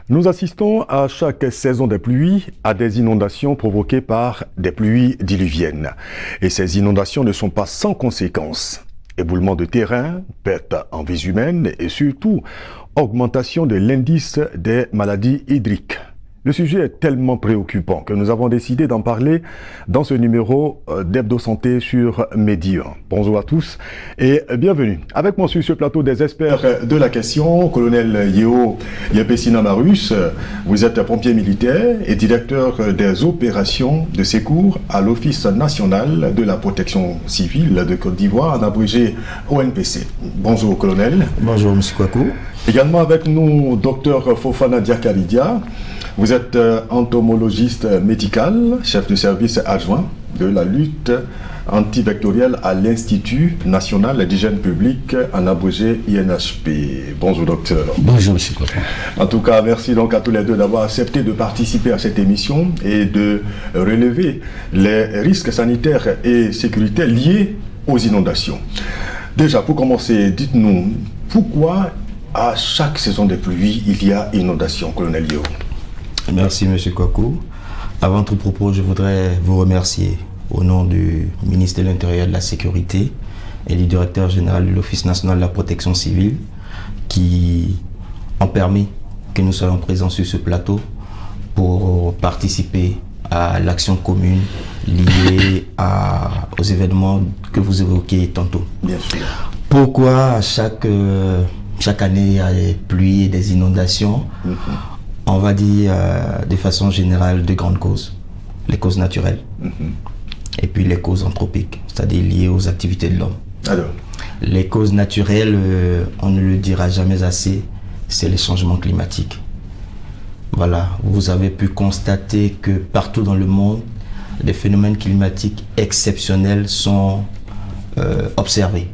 Nous assistons à chaque saison des pluies à des inondations provoquées par des pluies diluviennes. Et ces inondations ne sont pas sans conséquences. Éboulement de terrain, perte en vies humaines et surtout augmentation de l'indice des maladies hydriques. Le sujet est tellement préoccupant que nous avons décidé d'en parler dans ce numéro d'Hebdo Santé sur Média. Bonjour à tous et bienvenue. Avec moi sur ce plateau des experts de la question, colonel Yeo Yepessina Marus, vous êtes pompier militaire et directeur des opérations de secours à l'Office national de la protection civile de Côte d'Ivoire, en abrégé ONPC. Bonjour colonel. Bonjour M. Kwaku. Également avec nous, Dr Fofana Diakaridia. Vous êtes entomologiste médical, chef de service adjoint de la lutte antivectorielle à l'Institut national d'hygiène publique, en abrégé INHP. Bonjour docteur. Bonjour M. Kwaku. En tout cas, merci donc à tous les deux d'avoir accepté de participer à cette émission et de relever les risques sanitaires et sécuritaires liés aux inondations. Déjà, pour commencer, dites-nous, pourquoi à chaque saison des pluies, il y a inondation, colonel Yeo? Merci M. Kwaku. Avant tout propos, je voudrais vous remercier au nom du ministre de l'Intérieur et de la Sécurité et du directeur général de l'Office national de la protection civile qui ont permis que nous soyons présents sur ce plateau pour participer à l'action commune liée aux événements que vous évoquez tantôt. Bien sûr. Pourquoi chaque année il y a des pluies et des inondations? On va dire de façon générale deux grandes causes. Les causes naturelles et puis les causes anthropiques, c'est-à-dire liées aux activités de l'homme. Alors, les causes naturelles, on ne le dira jamais assez, c'est les changements climatiques. Voilà, vous avez pu constater que partout dans le monde, des phénomènes climatiques exceptionnels sont observés.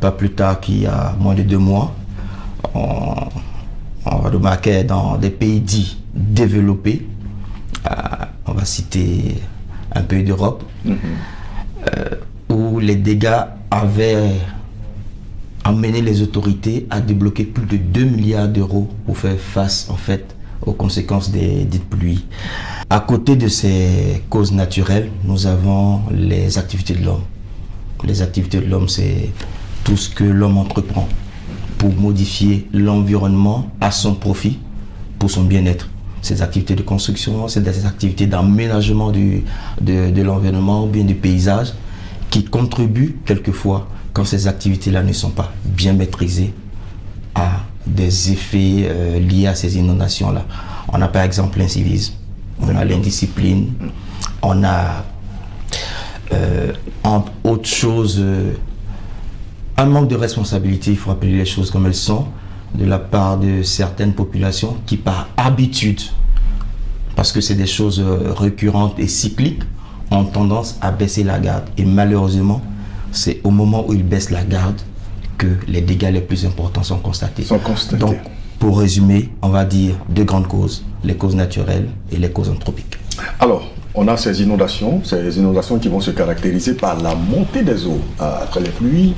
Pas plus tard qu'il y a moins de 2 mois, on remarquait dans des pays dits développés, on va citer un pays d'Europe, où les dégâts avaient amené les autorités à débloquer plus de 2 milliards d'euros pour faire face en fait aux conséquences des dites pluies. À côté de ces causes naturelles, nous avons les activités de l'homme. Les activités de l'homme, c'est tout ce que l'homme entreprend pour modifier l'environnement à son profit, pour son bien-être. Ces activités de construction, c'est des activités d'aménagement de l'environnement ou bien du paysage qui contribuent quelquefois, quand ces activités-là ne sont pas bien maîtrisées, à des effets liés à ces inondations-là. On a par exemple l'incivisme, on a l'indiscipline, on a entre autres choses un manque de responsabilité, il faut appeler les choses comme elles sont, de la part de certaines populations qui par habitude, parce que c'est des choses récurrentes et cycliques, ont tendance à baisser la garde. Et malheureusement, c'est au moment où ils baissent la garde que les dégâts les plus importants sont constatés. Donc, pour résumer, on va dire deux grandes causes, les causes naturelles et les causes anthropiques. Alors, on a ces inondations qui vont se caractériser par la montée des eaux après les pluies.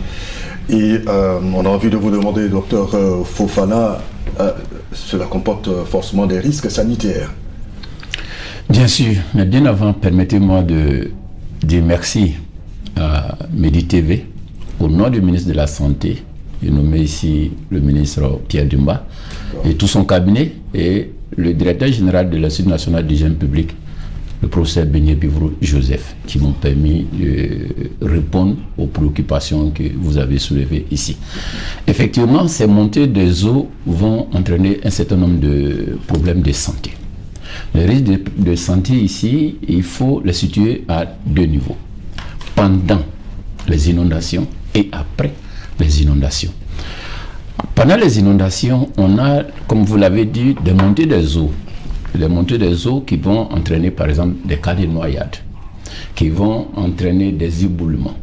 Et on a envie de vous demander, docteur Fofana, cela comporte forcément des risques sanitaires. Bien sûr, mais bien avant, permettez-moi de dire merci à Medi TV, au nom du ministre de la Santé, je nomme ici le ministre Pierre Dumba, et tout son cabinet, et le directeur général de l'Institut national d'hygiène publique, le professeur Beignet Bivro Joseph, qui m'ont permis de répondre aux préoccupations que vous avez soulevées ici. Effectivement, ces montées des eaux vont entraîner un certain nombre de problèmes de santé. Les risques de santé ici, il faut les situer à deux niveaux. Pendant les inondations et après les inondations. Pendant les inondations, on a, comme vous l'avez dit, des montées des eaux. Des montées des eaux qui vont entraîner par exemple des cas de noyade, qui vont entraîner des éboulements.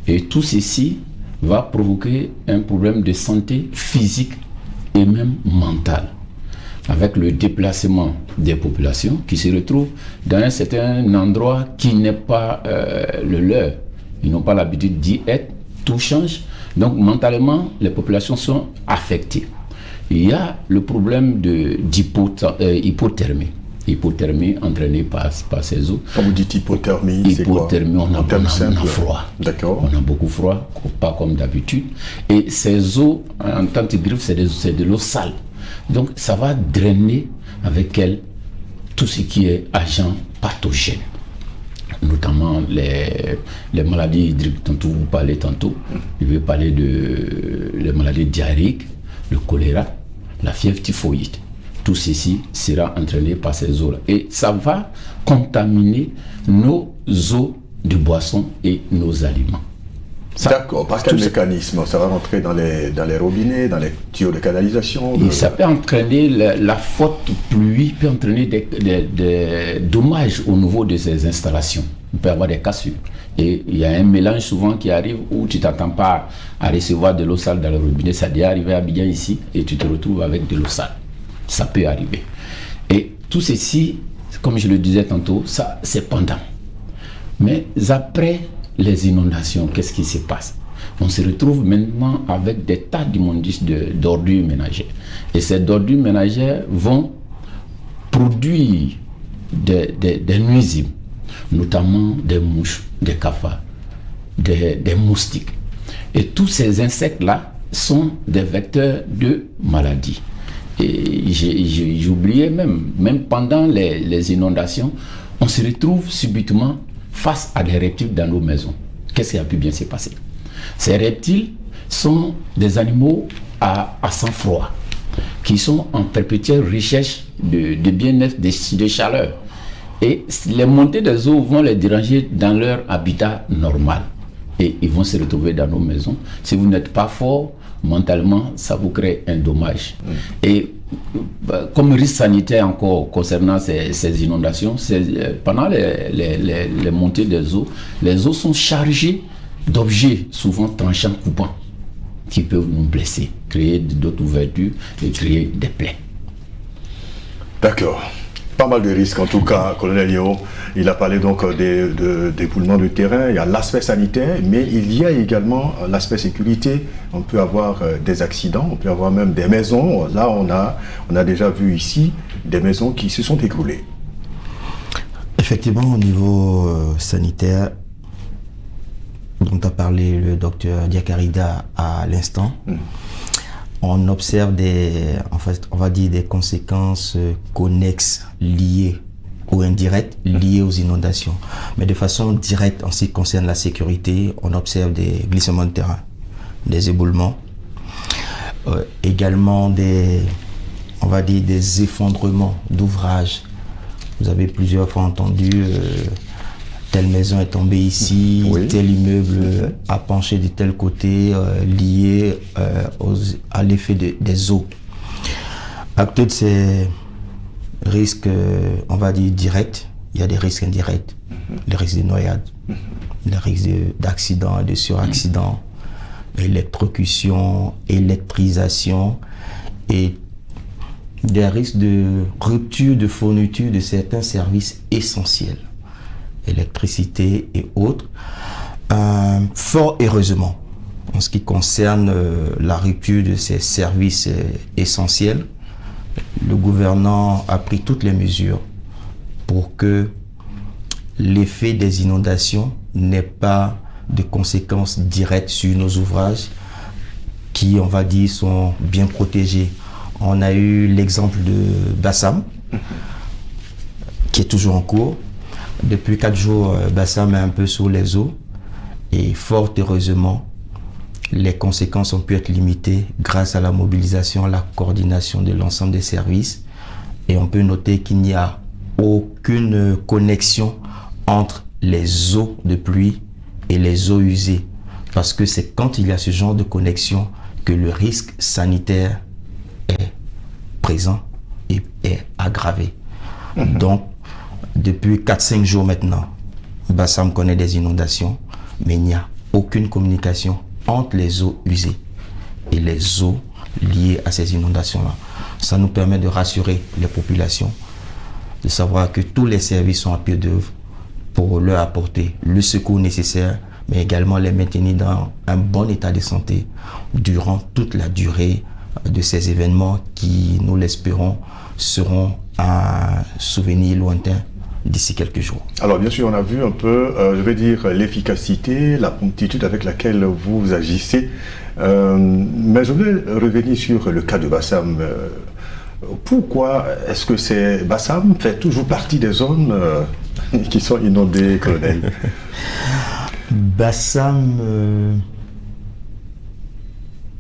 Et tout ceci va provoquer un problème de santé physique et même mentale. avec le déplacement des populations qui se retrouvent dans un certain endroit qui n'est pas le leur. Ils n'ont pas l'habitude d'y être, tout change. Donc mentalement, les populations sont affectées. Il y a le problème d'hypothermie. Hypothermie entraînée par ces eaux. Quand vous dites hypothermie, c'est quoi? Hypothermie, on a froid. D'accord. On a beaucoup froid, pas comme d'habitude. Et ces eaux, en tant que griffe, c'est de l'eau sale. Donc ça va drainer avec elle tout ce qui est agent pathogène, notamment les maladies hydriques dont vous parlez tantôt. Je vais parler les maladies diarrhéiques, le choléra, la fièvre typhoïde. Tout ceci sera entraîné par ces eaux-là. Et ça va contaminer nos eaux de boisson et nos aliments. D'accord. Par quel mécanisme? Ça va rentrer dans les robinets, dans les tuyaux de canalisation? Et ça peut entraîner, la forte pluie peut entraîner des dommages au niveau de ces installations. Il peut y avoir des cassures. Et il y a un mélange souvent qui arrive où tu ne t'attends pas à recevoir de l'eau sale dans le robinet. Ça doit arriver à Abidjan ici et tu te retrouves avec de l'eau sale. Ça peut arriver. Et tout ceci, comme je le disais tantôt, ça c'est pendant. Mais après les inondations, qu'est-ce qui se passe? On se retrouve maintenant avec des tas d'immondices d'ordures ménagères. Et ces ordures ménagères vont produire des nuisibles, notamment des mouches, des cafards, des moustiques. Et tous ces insectes-là sont des vecteurs de maladies. Et j'oubliais même pendant les inondations, on se retrouve subitement face à des reptiles dans nos maisons. Qu'est-ce qui a pu bien se passer? Ces reptiles sont des animaux à sang-froid, qui sont en perpétuelle recherche de bien-être, de chaleur. Et les montées des eaux vont les déranger dans leur habitat normal. Et ils vont se retrouver dans nos maisons. Si vous n'êtes pas fort, mentalement, ça vous crée un dommage. Et comme risque sanitaire encore concernant ces inondations, pendant les montées des eaux, les eaux sont chargées d'objets souvent tranchants, coupants, qui peuvent nous blesser, créer d'autres ouvertures et créer des plaies. D'accord. Pas mal de risques en tout cas, colonel Yeo. Il a parlé donc d'éboulements de terrain, il y a l'aspect sanitaire, mais il y a également l'aspect sécurité. On peut avoir des accidents, on peut avoir même des maisons. Là, on a déjà vu ici des maisons qui se sont écroulées. Effectivement, au niveau sanitaire, dont a parlé le docteur Diakarida à l'instant, on observe des conséquences connexes liées ou indirectes liées aux inondations. Mais de façon directe, en ce qui concerne la sécurité, on observe des glissements de terrain, des éboulements, également des effondrements d'ouvrages. Vous avez plusieurs fois entendu telle maison est tombée ici, oui. Tel immeuble a penché de tel côté, lié à l'effet des eaux. À côté de ces risques, directs, il y a des risques indirects. Les risques de noyade, les risques d'accidents, de suraccidents, électrocution, électrisation et des risques de rupture de fourniture de certains services essentiels. Électricité et autres. Fort heureusement, en ce qui concerne la rupture de ces services essentiels, le gouvernement a pris toutes les mesures pour que l'effet des inondations n'ait pas de conséquences directes sur nos ouvrages qui, sont bien protégés. On a eu l'exemple de Bassam, qui est toujours en cours. Depuis 4 jours, Bassam est un peu sous les eaux et fort heureusement, les conséquences ont pu être limitées grâce à la mobilisation, à la coordination de l'ensemble des services. Et on peut noter qu'il n'y a aucune connexion entre les eaux de pluie et les eaux usées. Parce que c'est quand il y a ce genre de connexion que le risque sanitaire est présent et est aggravé. Donc, depuis 4-5 jours maintenant, Bassam connaît des inondations, mais il n'y a aucune communication entre les eaux usées et les eaux liées à ces inondations-là. Ça nous permet de rassurer les populations, de savoir que tous les services sont à pied d'œuvre pour leur apporter le secours nécessaire, mais également les maintenir dans un bon état de santé durant toute la durée de ces événements qui, nous l'espérons, seront un souvenir lointain d'ici quelques jours. Alors bien sûr, on a vu un peu, je vais dire, l'efficacité, la promptitude avec laquelle vous agissez. Mais je vais revenir sur le cas de Bassam. Pourquoi est-ce que Bassam fait toujours partie des zones qui sont inondées, colonel? Bassam,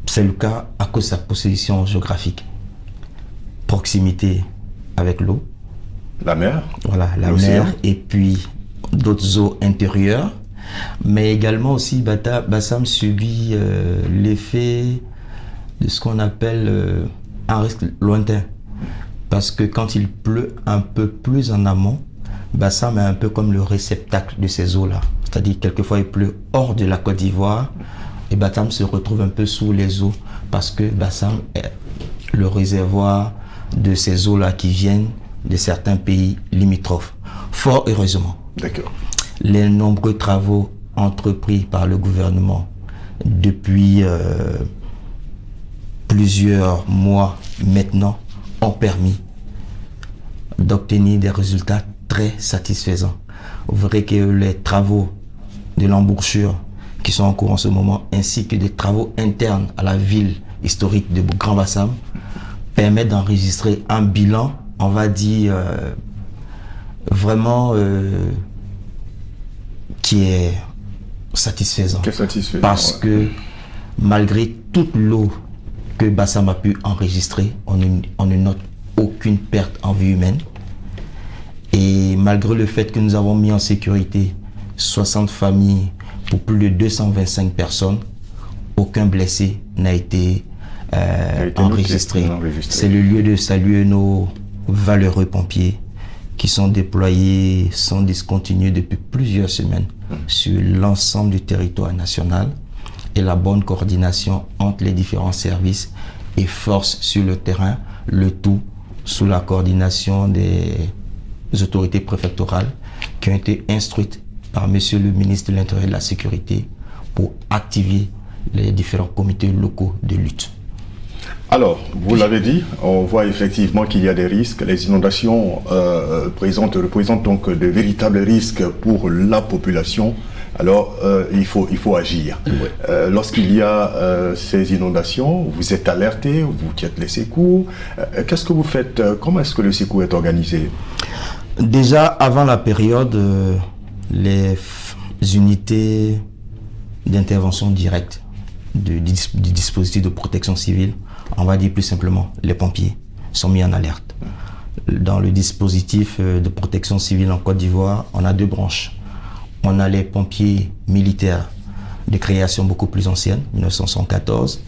c'est le cas à cause de sa position géographique. Proximité avec l'eau. La mer. Voilà, la mer et puis d'autres eaux intérieures. Mais également aussi, Bassam subit l'effet de ce qu'on appelle un risque lointain. Parce que quand il pleut un peu plus en amont, Bassam est un peu comme le réceptacle de ces eaux-là. C'est-à-dire, quelquefois, il pleut hors de la Côte d'Ivoire et Bassam se retrouve un peu sous les eaux parce que Bassam est le réservoir de ces eaux-là qui viennent de certains pays limitrophes. Fort heureusement, les nombreux travaux entrepris par le gouvernement depuis plusieurs mois maintenant ont permis d'obtenir des résultats très satisfaisants. Vous verrez que les travaux de l'embouchure qui sont en cours en ce moment, ainsi que des travaux internes à la ville historique de Grand Bassam, permettent d'enregistrer un bilan, on va dire, vraiment qui est satisfaisant. Parce que malgré toute l'eau que Bassam a pu enregistrer, on ne note aucune perte en vie humaine. Et malgré le fait que nous avons mis en sécurité 60 familles pour plus de 225 personnes, aucun blessé n'a été enregistré. C'est le lieu de saluer nos valeureux pompiers qui sont déployés sans discontinuer depuis plusieurs semaines sur l'ensemble du territoire national, et la bonne coordination entre les différents services et forces sur le terrain, le tout sous la coordination des autorités préfectorales qui ont été instruites par Monsieur le ministre de l'Intérieur et de la Sécurité pour activer les différents comités locaux de lutte. Alors, vous l'avez dit, on voit effectivement qu'il y a des risques. Les inondations représentent donc de véritables risques pour la population. Alors, il faut agir. Ouais. Lorsqu'il y a ces inondations, vous êtes alerté, vous tirez les secours. Qu'est-ce que vous faites? Comment est-ce que le secours est organisé? Déjà, avant la période, les unités d'intervention directe du dispositif de protection civile, on va dire plus simplement, les pompiers sont mis en alerte. Dans le dispositif de protection civile en Côte d'Ivoire, on a deux branches. On a les pompiers militaires de création beaucoup plus ancienne, 1974,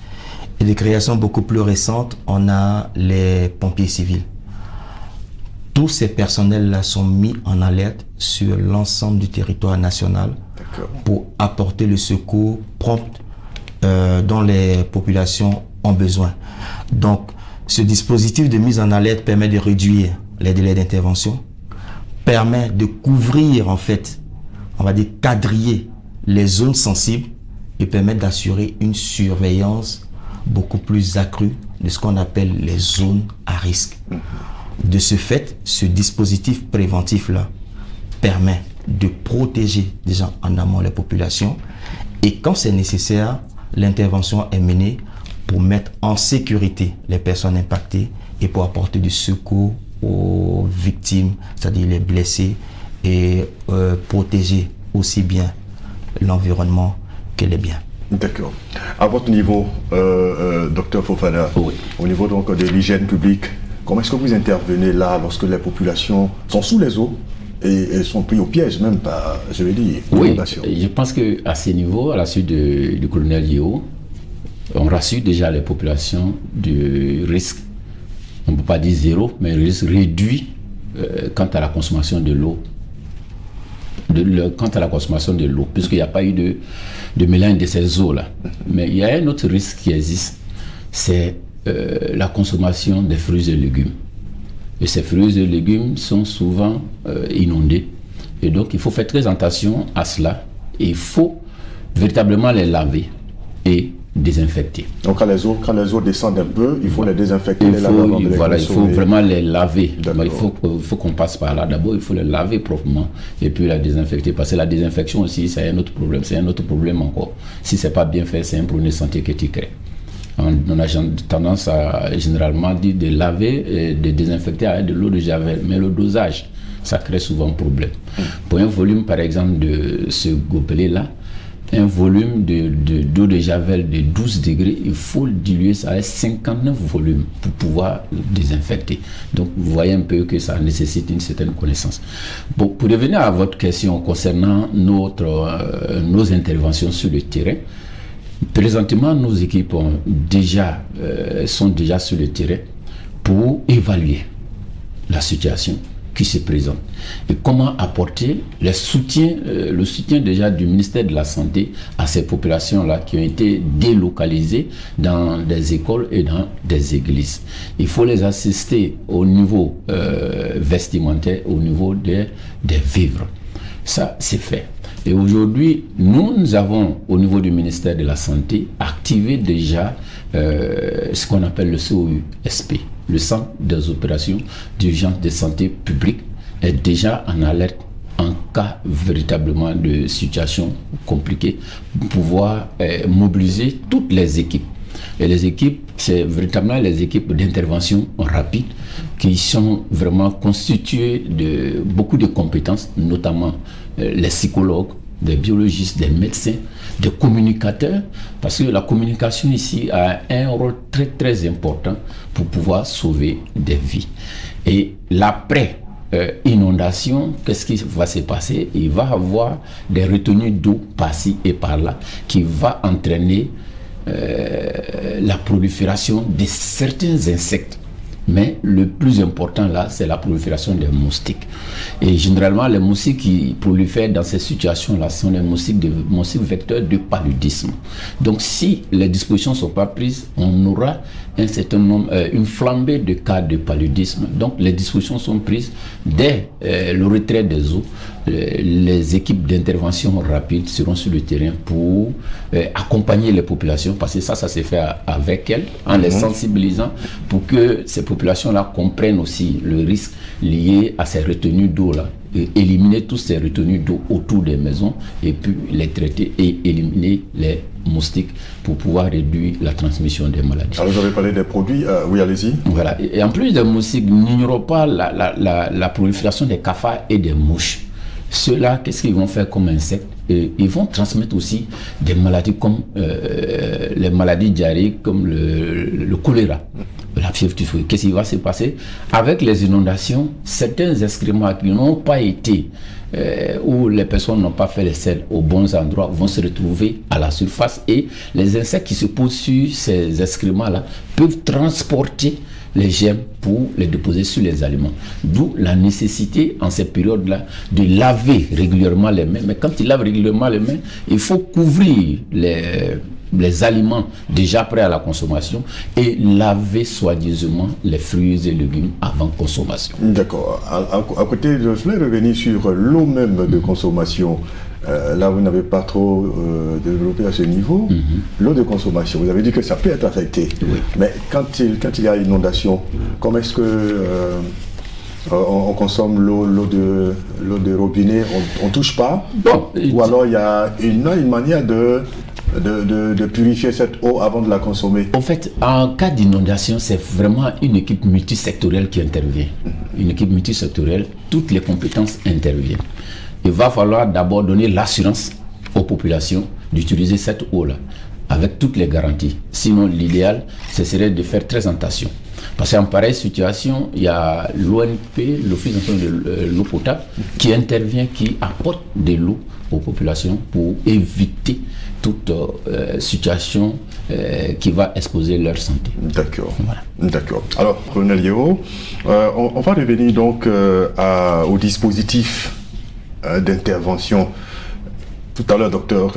et de création beaucoup plus récente, on a les pompiers civils. Tous ces personnels-là sont mis en alerte sur l'ensemble du territoire national pour apporter le secours prompt dont les populations ont besoin. Donc, ce dispositif de mise en alerte permet de réduire les délais d'intervention, permet de couvrir, en fait, on va dire quadriller les zones sensibles et permet d'assurer une surveillance beaucoup plus accrue de ce qu'on appelle les zones à risque. De ce fait, ce dispositif préventif-là permet de protéger déjà en amont les populations, et quand c'est nécessaire, l'intervention est menée pour mettre en sécurité les personnes impactées et pour apporter du secours aux victimes, c'est-à-dire les blessés, et protéger aussi bien l'environnement que les biens. D'accord. À votre niveau, docteur Fofana, oui. Au niveau donc de l'hygiène publique, comment est-ce que vous intervenez là lorsque les populations sont sous les eaux et sont pris au piège même par, je vais dire, l'inondation? Oui, je pense qu'à ce niveau, à la suite du colonel Yeo, on rassure déjà les populations du risque, on ne peut pas dire zéro, mais un risque réduit quant à la consommation de l'eau. Quant à la consommation de l'eau, puisqu'il n'y a pas eu de mélange de ces eaux-là. Mais il y a un autre risque qui existe, c'est la consommation des fruits et légumes. Et ces fruits et légumes sont souvent inondés. Et donc, il faut faire très attention à cela. Et il faut véritablement les laver et désinfecter. Donc, quand les eaux descendent un peu, il faut les désinfecter. Il faut vraiment les laver. Il faut qu'on passe par là. D'abord, il faut les laver proprement et puis la désinfecter. Parce que la désinfection aussi, c'est un autre problème. C'est un autre problème encore. Si ce n'est pas bien fait, c'est un problème de santé que tu crées. On a tendance à généralement dire de laver et de désinfecter avec de l'eau de javel, mais le dosage, ça crée souvent problème. Pour un volume, par exemple, de ce gobelet-là, un volume d'eau de javel de 12 degrés, il faut diluer ça avec 59 volumes pour pouvoir le désinfecter. Donc, vous voyez un peu que ça nécessite une certaine connaissance. Bon, pour revenir à votre question concernant nos interventions sur le terrain, présentement, nos équipes sont déjà sur le terrain pour évaluer la situation qui se présente et comment apporter le soutien déjà du ministère de la Santé à ces populations-là qui ont été délocalisées dans des écoles et dans des églises. Il faut les assister au niveau vestimentaire, au niveau des vivres. Ça, c'est fait. Et aujourd'hui, nous avons, au niveau du ministère de la Santé, activé déjà ce qu'on appelle le COUSP, le Centre des opérations d'urgence de santé publique, est déjà en alerte en cas véritablement de situation compliquée pour pouvoir mobiliser toutes les équipes. Et les équipes, c'est véritablement les équipes d'intervention rapide qui sont vraiment constituées de beaucoup de compétences, notamment les psychologues, des biologistes, des médecins, des communicateurs, parce que la communication ici a un rôle très très important pour pouvoir sauver des vies. Et l'après inondation, qu'est-ce qui va se passer? Il va y avoir des retenues d'eau par-ci et par-là qui va entraîner la prolifération de certains insectes. Mais le plus important là, c'est la prolifération des moustiques. Et généralement, les moustiques qui prolifèrent dans ces situations-là sont les moustiques vecteurs de paludisme. Donc, si les dispositions ne sont pas prises, on aura un certain nombre, une flambée de cas de paludisme. Donc, les dispositions sont prises dès le retrait des eaux. Les équipes d'intervention rapide seront sur le terrain pour accompagner les populations, parce que ça se fait avec elles, en les sensibilisant pour que ces populations-là comprennent aussi le risque lié à ces retenues d'eau-là, et éliminer toutes ces retenues d'eau autour des maisons et puis les traiter et éliminer les moustiques pour pouvoir réduire la transmission des maladies. Alors, vous avez parlé des produits, oui, allez-y. Voilà, et en plus des moustiques, n'ignorons pas la prolifération des cafards et des mouches. Ceux-là, qu'est-ce qu'ils vont faire comme insectes? Et ils vont transmettre aussi des maladies comme les maladies diarrhéiques, comme le choléra, la fièvre typhoïde. Qu'est-ce qui va se passer? Avec les inondations, certains excréments qui n'ont pas été, où les personnes n'ont pas fait les selles aux bons endroits, vont se retrouver à la surface, et les insectes qui se posent sur ces excréments-là peuvent transporter les germes pour les déposer sur les aliments. D'où la nécessité en ces périodes-là de laver régulièrement les mains. Mais quand il lave régulièrement les mains, il faut couvrir les aliments déjà prêts à la consommation et laver soigneusement les fruits et légumes avant consommation. D'accord. À côté, je voulais revenir sur l'eau même de consommation. Là, vous n'avez pas trop développé à ce niveau. L'eau de consommation, vous avez dit que ça peut être affecté. Oui. Mais quand il y a inondation, comment est-ce que on consomme l'eau de robinet? On ne touche pas? Bon, ou alors il y a une manière de purifier cette eau avant de la consommer? En fait, en cas d'inondation, c'est vraiment une équipe multisectorielle qui intervient. Une équipe multisectorielle, toutes les compétences interviennent. Il va falloir d'abord donner l'assurance aux populations d'utiliser cette eau-là avec toutes les garanties. Sinon, l'idéal, ce serait de faire très attention. Parce qu'en pareille situation, il y a l'ONP, l'Office national de l'eau potable, qui intervient, qui apporte de l'eau aux populations pour éviter toute situation qui va exposer leur santé. D'accord. Voilà. D'accord. Alors, colonel Yeo, on va revenir donc au dispositif d'intervention. Tout à l'heure, docteur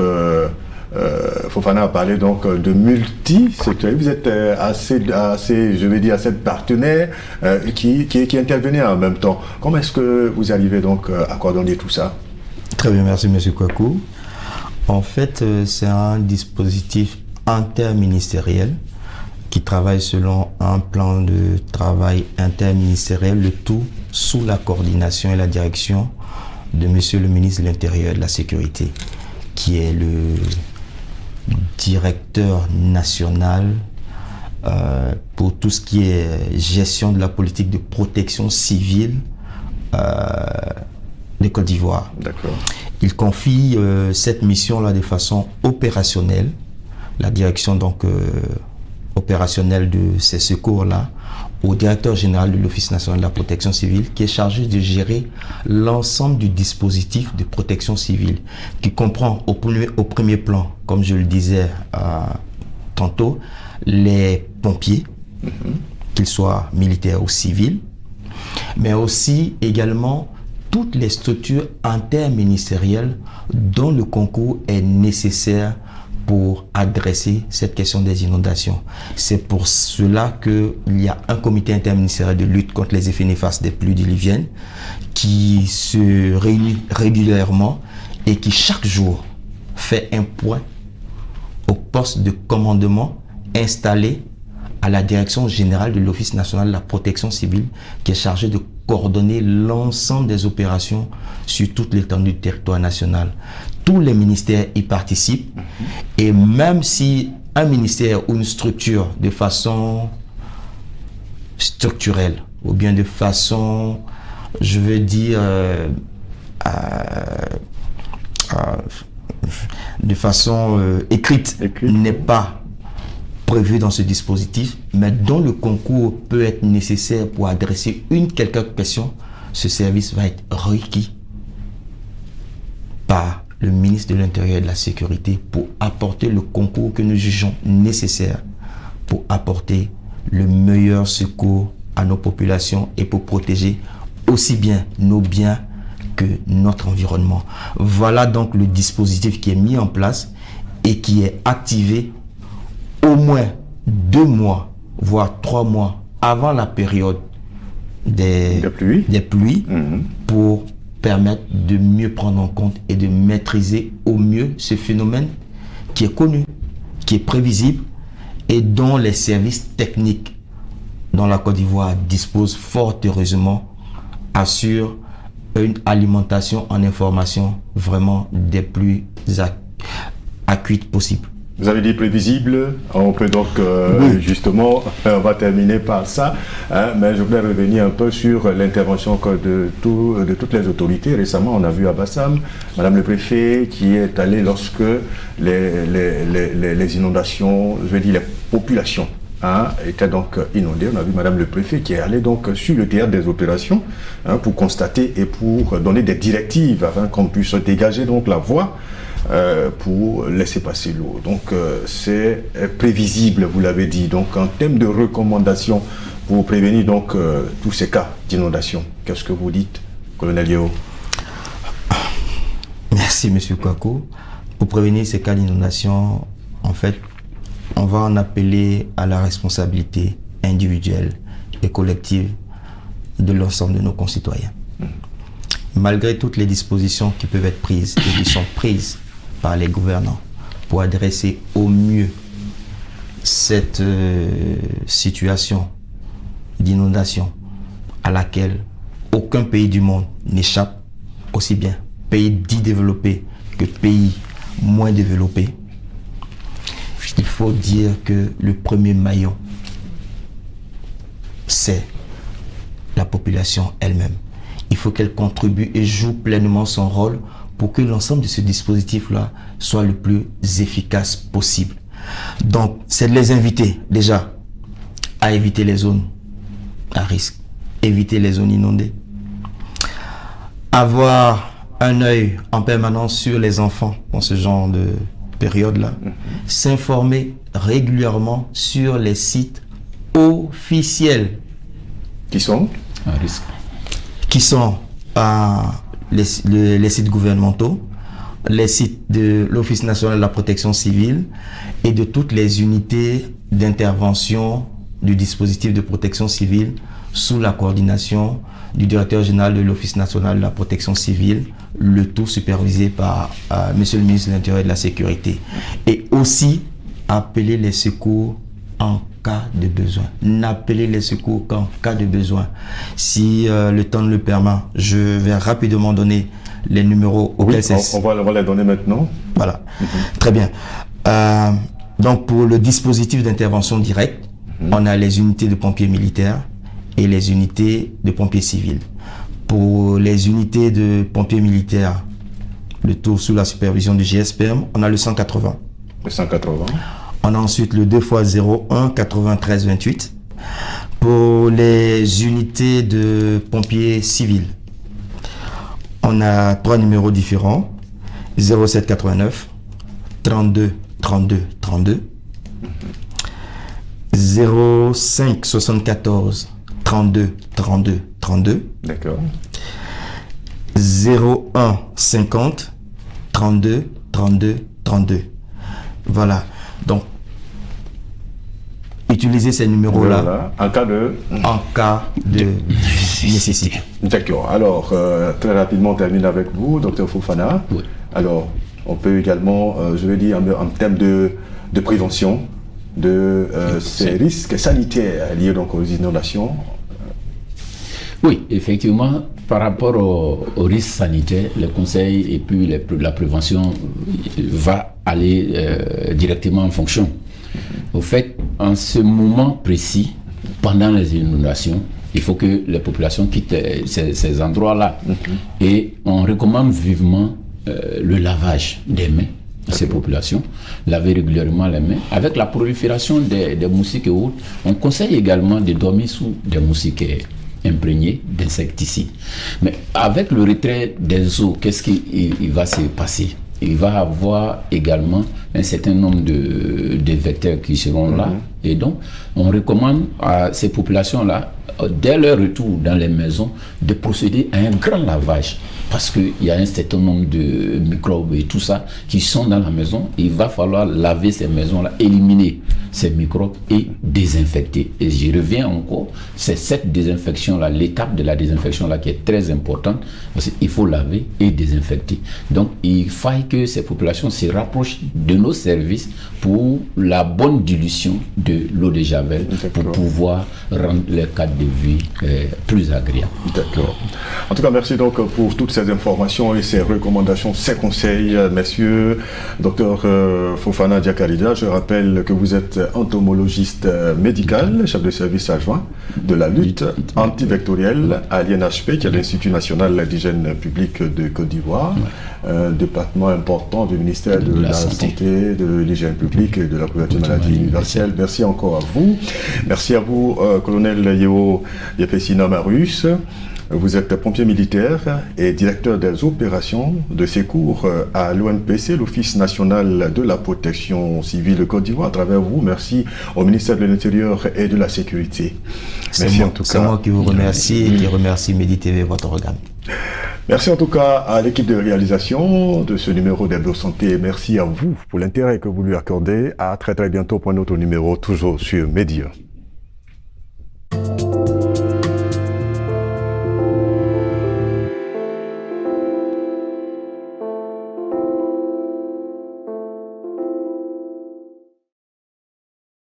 Fofana a parlé donc de multi-sectoriel. Vous êtes assez, je vais dire, assez partenaires qui intervenaient en même temps. Comment est-ce que vous arrivez donc à coordonner tout ça? Très bien, merci M. Kouakou. En fait, c'est un dispositif interministériel qui travaille selon un plan de travail interministériel, le tout sous la coordination et la direction de Monsieur le ministre de l'Intérieur et de la Sécurité, qui est le directeur national pour tout ce qui est gestion de la politique de protection civile de Côte d'Ivoire. D'accord. Il confie cette mission-là de façon opérationnelle, la direction donc opérationnelle de ces secours-là, au directeur général de l'Office national de la protection civile, qui est chargé de gérer l'ensemble du dispositif de protection civile, qui comprend au premier plan, comme je le disais tantôt, les pompiers, qu'ils soient militaires ou civils, mais aussi également toutes les structures interministérielles dont le concours est nécessaire pour adresser cette question des inondations. C'est pour cela qu'il y a un comité interministériel de lutte contre les effets néfastes des pluies diluviennes qui se réunit régulièrement et qui chaque jour fait un point au poste de commandement installé à la direction générale de l'Office national de la protection civile, qui est chargé de coordonner l'ensemble des opérations sur toute l'étendue du territoire national. Tous les ministères y participent, et même si un ministère ou une structure de façon structurelle ou bien de façon, je veux dire, de façon écrite, n'est pas prévu dans ce dispositif, mais dont le concours peut être nécessaire pour adresser une quelconque question, ce service va être requis par le ministre de l'Intérieur et de la Sécurité pour apporter le concours que nous jugeons nécessaire pour apporter le meilleur secours à nos populations et pour protéger aussi bien nos biens que notre environnement. Voilà donc le dispositif qui est mis en place et qui est activé au moins 2 mois, voire 3 mois avant la période des pluies pour permettre de mieux prendre en compte et de maîtriser au mieux ce phénomène qui est connu, qui est prévisible et dont les services techniques dont la Côte d'Ivoire dispose fort heureusement assurent une alimentation en information vraiment des plus acuites possibles. Vous avez dit prévisible, on peut donc justement, on va terminer par ça, hein, mais je voulais revenir un peu sur l'intervention de toutes les autorités. Récemment, on a vu à Bassam, Madame le Préfet qui est allée lorsque les inondations, je veux dire les populations, étaient donc inondées. On a vu Madame le Préfet qui est allée donc sur le théâtre des opérations pour constater et pour donner des directives afin qu'on puisse dégager donc la voie pour laisser passer l'eau. Donc c'est prévisible, vous l'avez dit. Donc en termes de recommandations pour prévenir donc tous ces cas d'inondation, qu'est-ce que vous dites, colonel Yeo? Merci Monsieur Kouakou. Pour prévenir ces cas d'inondation, en fait, on va en appeler à la responsabilité individuelle et collective de l'ensemble de nos concitoyens. Malgré toutes les dispositions qui peuvent être prises et qui sont prises par les gouvernants pour adresser au mieux cette situation d'inondation à laquelle aucun pays du monde n'échappe, aussi bien pays dits développés que pays moins développés, il faut dire que le premier maillon, c'est la population elle-même. Il faut qu'elle contribue et joue pleinement son rôle pour que l'ensemble de ce dispositif-là soit le plus efficace possible. Donc, c'est de les inviter déjà à éviter les zones à risque, éviter les zones inondées, avoir un œil en permanence sur les enfants dans ce genre de période-là, s'informer régulièrement sur les sites officiels qui sont à risque, qui sont les sites gouvernementaux, les sites de l'Office national de la protection civile et de toutes les unités d'intervention du dispositif de protection civile sous la coordination du directeur général de l'Office national de la protection civile, le tout supervisé par Monsieur le ministre de l'Intérieur et de la Sécurité. Et aussi appeler les secours en cas de besoin. N'appeler les secours qu'en cas de besoin. Si le temps le permet, je vais rapidement donner les numéros auxquels on va les donner maintenant. Voilà. Très bien. Donc pour le dispositif d'intervention directe, on a les unités de pompiers militaires et les unités de pompiers civils. Pour les unités de pompiers militaires, le tout sous la supervision du GSPM, on a le 180. Le 180. On a ensuite le 2x01 93 28. Pour les unités de pompiers civils, on a 3 numéros différents. 07 89 32 32 32. 05 74 32 32 32. D'accord. 01 50 32 32 32. Voilà. Donc, utilisez ces numéros-là en cas de nécessité. D'accord. Alors, très rapidement, on termine avec vous, Dr Fofana. Oui. Alors, on peut également, je veux dire, en termes de prévention de ces risques sanitaires liés donc aux inondations. Oui, effectivement, par rapport aux risques sanitaires, les conseils et puis la prévention va aller directement en fonction. Au fait, en ce moment précis, pendant les inondations, il faut que les populations quittent ces endroits-là. Et on recommande vivement le lavage des mains de ces populations, laver régulièrement les mains. Avec la prolifération des moustiques et autres, on conseille également de dormir sous des moustiquaires imprégné d'insecticides. Mais avec le retrait des eaux, qu'est-ce qui va se passer? Il va avoir également un certain nombre de vecteurs qui seront là. Et donc, on recommande à ces populations-là, dès leur retour dans les maisons, de procéder à un grand lavage. Parce qu'il y a un certain nombre de microbes et tout ça qui sont dans la maison. Il va falloir laver ces maisons-là, éliminer ces microbes et désinfecter. Et j'y reviens encore, c'est cette désinfection-là, l'étape de la désinfection-là qui est très importante, parce qu'il faut laver et désinfecter. Donc, il faille que ces populations se rapprochent de nos services pour la bonne dilution de l'eau de Javel, pour pouvoir rendre leur cadre de vie plus agréable. D'accord. En tout cas, merci donc pour toutes ces informations et ces recommandations, ces conseils, messieurs. Docteur Fofana Diakarida, je rappelle que vous êtes entomologiste médical, chef de service adjoint de la lutte antivectorielle à l'INHP, qui est l'Institut national d'hygiène publique de Côte d'Ivoire, un département important du ministère de la Santé, de l'hygiène publique et de la couverture maladie universelle. Merci encore à vous. Merci à vous, colonel Yeo Yepesina Marus. Vous êtes pompier militaire et directeur des opérations de secours à l'ONPC, l'Office national de la protection civile de Côte d'Ivoire. À travers vous, merci au ministère de l'Intérieur et de la Sécurité. Merci en tout cas. C'est moi qui vous remercie et qui remercie Medi TV, votre organe. Merci en tout cas à l'équipe de réalisation de ce numéro d'Hebdo Santé. Merci à vous pour l'intérêt que vous lui accordez. À très bientôt pour un autre numéro, toujours sur Média.